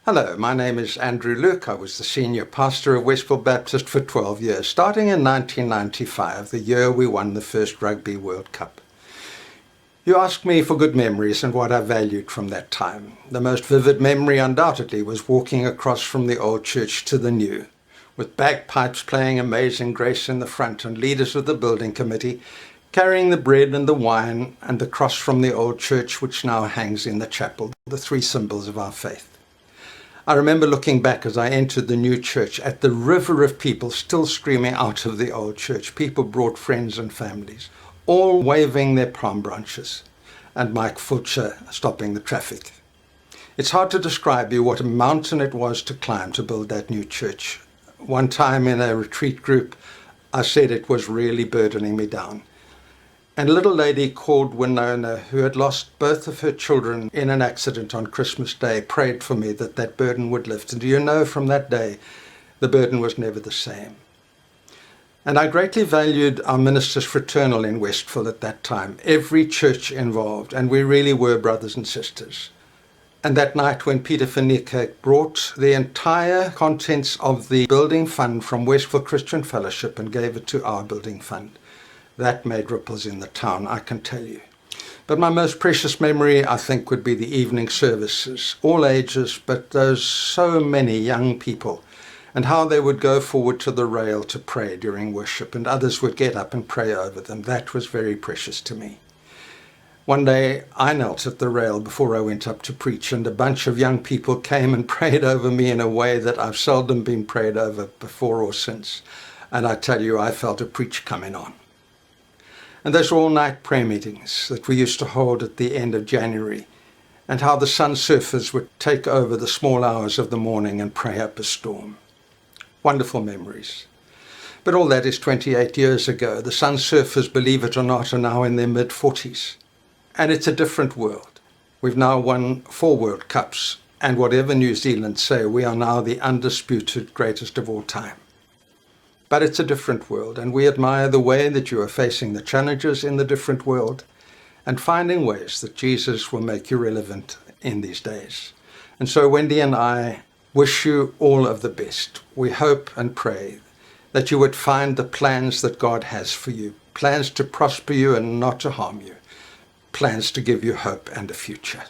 Hello, my name is Andrew Luke. I was the senior pastor of Westville Baptist for 12 years, starting in 1995, the year we won the first Rugby World Cup. You asked me for good memories and what I valued from that time. The most vivid memory undoubtedly was walking across from the old church to the new, with bagpipes playing Amazing Grace in the front and leaders of the building committee carrying the bread and the wine and the cross from the old church which now hangs in the chapel, the three symbols of our faith. I remember looking back as I entered the new church at the river of people still streaming out of the old church. People brought friends and families, all waving their palm branches, and Mike Fulcher stopping the traffic. It's hard to describe you what a mountain it was to climb to build that new church. One time in a retreat group, I said it was really burdening me down. And a little lady called Winona, who had lost both of her children in an accident on Christmas Day, prayed for me that that burden would lift. And do you know, from that day, the burden was never the same. And I greatly valued our ministers fraternal in Westville at that time, every church involved, and we really were brothers and sisters. And that night when Peter Vernieke brought the entire contents of the building fund from Westville Christian Fellowship and gave it to our building fund, that made ripples in the town, I can tell you. But my most precious memory, I think, would be the evening services, all ages, but those so many young people, and how they would go forward to the rail to pray during worship, and others would get up and pray over them. That was very precious to me. One day I knelt at the rail before I went up to preach, and a bunch of young people came and prayed over me in a way that I've seldom been prayed over before or since. And I tell you, I felt a preach coming on. And those all-night prayer meetings that we used to hold at the end of January, and how the sun surfers would take over the small hours of the morning and pray up a storm. Wonderful memories. But all that is 28 years ago. The sun surfers, believe it or not, are now in their mid-40s. And it's a different world. We've now won 4 World Cups, and whatever New Zealand say, we are now the undisputed greatest of all time. But it's a different world, and we admire the way that you are facing the challenges in the different world and finding ways that Jesus will make you relevant in these days. And so Wendy and I wish you all of the best. We hope and pray that you would find the plans that God has for you, plans to prosper you and not to harm you, plans to give you hope and a future.